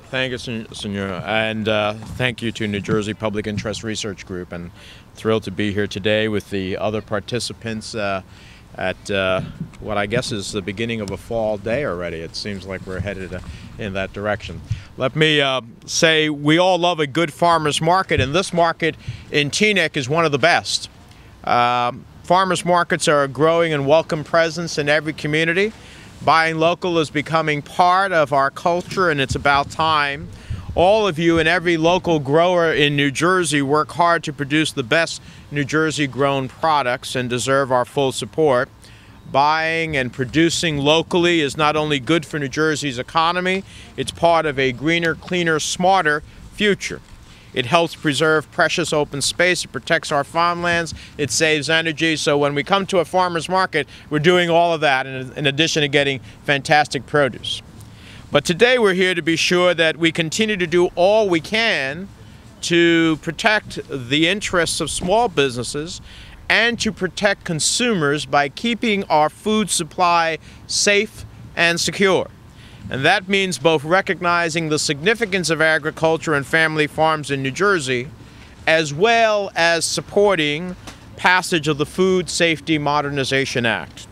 Thank you, Senor, and thank you to New Jersey Public Interest Research Group, and thrilled to be here today with the other participants at what I guess is the beginning of a fall day already. It seems like we're headed in that direction. Let me say we all love a good farmer's market, and this market in Teaneck is one of the best. Farmers markets are a growing and welcome presence in every community. Buying local is becoming part of our culture, and it's about time. All of you and every local grower in New Jersey work hard to produce the best New Jersey grown products and deserve our full support. Buying and producing locally is not only good for New Jersey's economy, it's part of a greener, cleaner, smarter future. It helps preserve precious open space, it protects our farmlands, it saves energy. So when we come to a farmer's market, we're doing all of that in addition to getting fantastic produce. But today we're here to be sure that we continue to do all we can to protect the interests of small businesses and to protect consumers by keeping our food supply safe and secure. And that means both recognizing the significance of agriculture and family farms in New Jersey, as well as supporting passage of the Food Safety Modernization Act.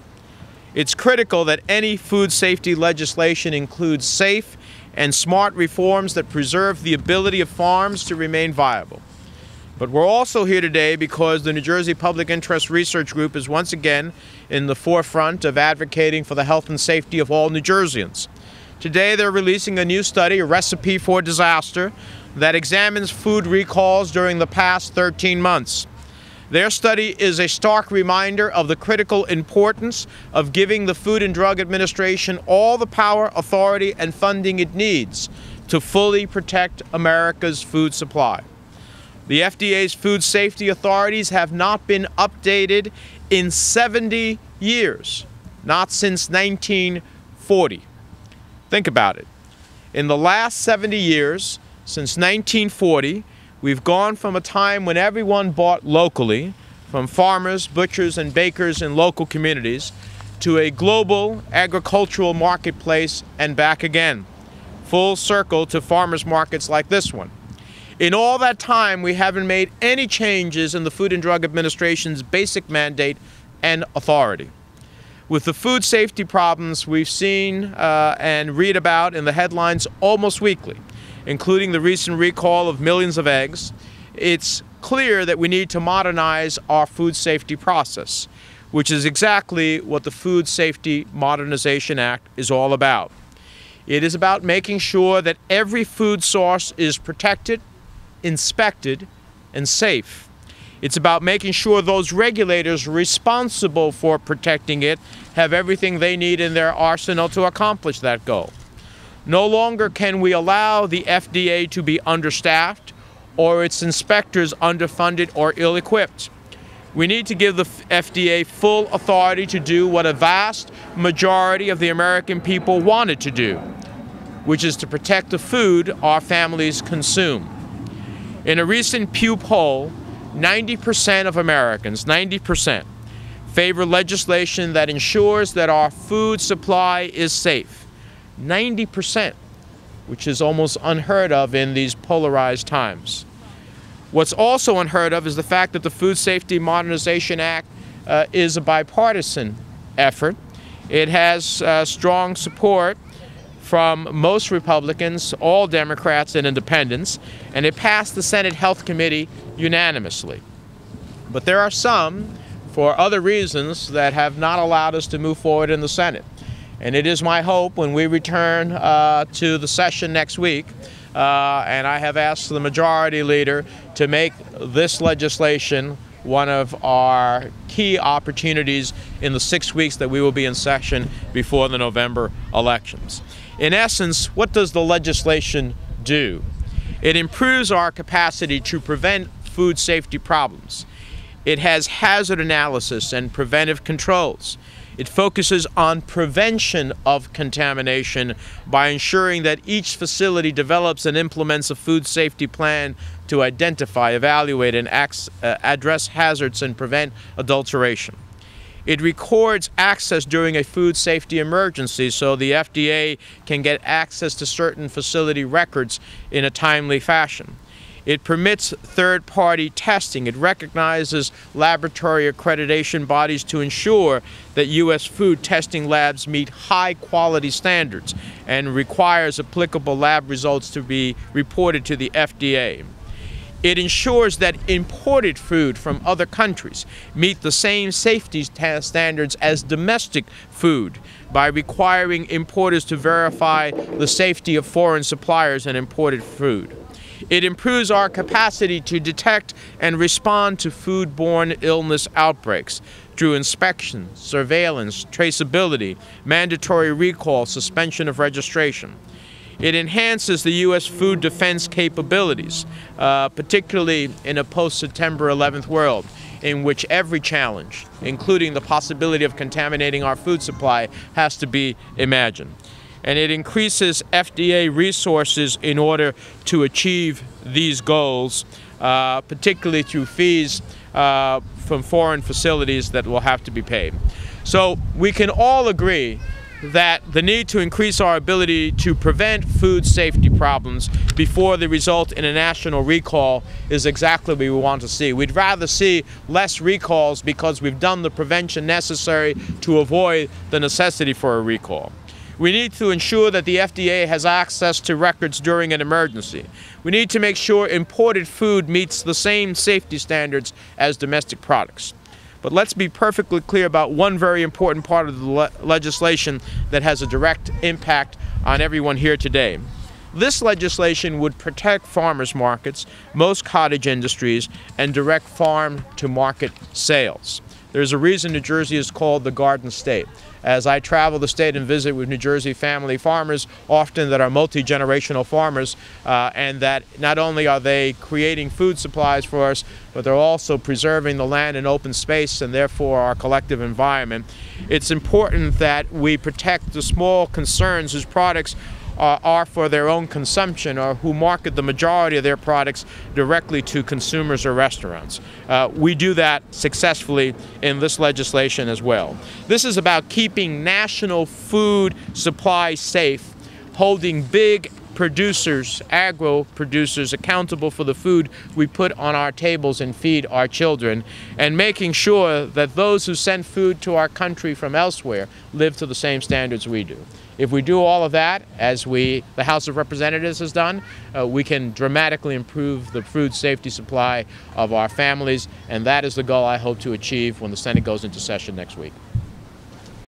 It's critical that any food safety legislation includes safe and smart reforms that preserve the ability of farms to remain viable. But we're also here today because the New Jersey Public Interest Research Group is once again in the forefront of advocating for the health and safety of all New Jerseyans. Today they're releasing a new study, A Recipe for Disaster, that examines food recalls during the past 13 months. Their study is a stark reminder of the critical importance of giving the Food and Drug Administration all the power, authority, and funding it needs to fully protect America's food supply. The FDA's food safety authorities have not been updated in 70 years, not since 1940. Think about it. In the last 70 years, since 1940, we've gone from a time when everyone bought locally, from farmers, butchers, and bakers in local communities, to a global agricultural marketplace and back again, full circle to farmers markets like this one. In all that time, we haven't made any changes in the Food and Drug Administration's basic mandate and authority. With the food safety problems we've seen and read about in the headlines almost weekly, including the recent recall of millions of eggs, it's clear that we need to modernize our food safety process, which is exactly what the Food Safety Modernization Act is all about. It is about making sure that every food source is protected, inspected, and safe. It's about making sure those regulators responsible for protecting it have everything they need in their arsenal to accomplish that goal. No longer can we allow the FDA to be understaffed or its inspectors underfunded or ill-equipped. We need to give the FDA full authority to do what a vast majority of the American people wanted to do, which is to protect the food our families consume. In a recent Pew poll, 90% of Americans, 90%, favor legislation that ensures that our food supply is safe. 90%, which is almost unheard of in these polarized times. What's also unheard of is the fact that the Food Safety Modernization Act is a bipartisan effort. It has strong support from most Republicans, all Democrats and independents, and it passed the Senate Health Committee unanimously. But there are some, for other reasons, that have not allowed us to move forward in the Senate. And it is my hope when we return to the session next week, and I have asked the Majority Leader to make this legislation one of our key opportunities in the 6 weeks that we will be in session before the November elections. In essence, what does the legislation do? It improves our capacity to prevent food safety problems. It has hazard analysis and preventive controls. It focuses on prevention of contamination by ensuring that each facility develops and implements a food safety plan to identify, evaluate, and address hazards and prevent adulteration. It records access during a food safety emergency so the FDA can get access to certain facility records in a timely fashion. It permits third-party testing. It recognizes laboratory accreditation bodies to ensure that U.S. food testing labs meet high-quality standards and requires applicable lab results to be reported to the FDA. It ensures that imported food from other countries meet the same safety standards as domestic food by requiring importers to verify the safety of foreign suppliers and imported food. It improves our capacity to detect and respond to foodborne illness outbreaks through inspection, surveillance, traceability, mandatory recall, suspension of registration. It enhances the U.S. food defense capabilities, particularly in a post-September 11th world, in which every challenge, including the possibility of contaminating our food supply, has to be imagined. And it increases FDA resources in order to achieve these goals, particularly through fees from foreign facilities that will have to be paid. So we can all agree that the need to increase our ability to prevent food safety problems before they result in a national recall is exactly what we want to see. We'd rather see less recalls because we've done the prevention necessary to avoid the necessity for a recall. We need to ensure that the FDA has access to records during an emergency. We need to make sure imported food meets the same safety standards as domestic products. But let's be perfectly clear about one very important part of the legislation that has a direct impact on everyone here today. This legislation would protect farmers markets, most cottage industries, and direct farm-to-market sales. There's a reason New Jersey is called the Garden State. As I travel the state and visit with New Jersey family farmers, often that are multi-generational farmers, and that not only are they creating food supplies for us, but they're also preserving the land and open space and therefore our collective environment. It's important that we protect the small concerns whose products are for their own consumption or who market the majority of their products directly to consumers or restaurants. We do that successfully in this legislation as well. This is about keeping national food supply safe, holding big producers, agro-producers, accountable for the food we put on our tables and feed our children, and making sure that those who send food to our country from elsewhere live to the same standards we do. If we do all of that, as the House of Representatives has done, we can dramatically improve the food safety supply of our families, and that is the goal I hope to achieve when the Senate goes into session next week.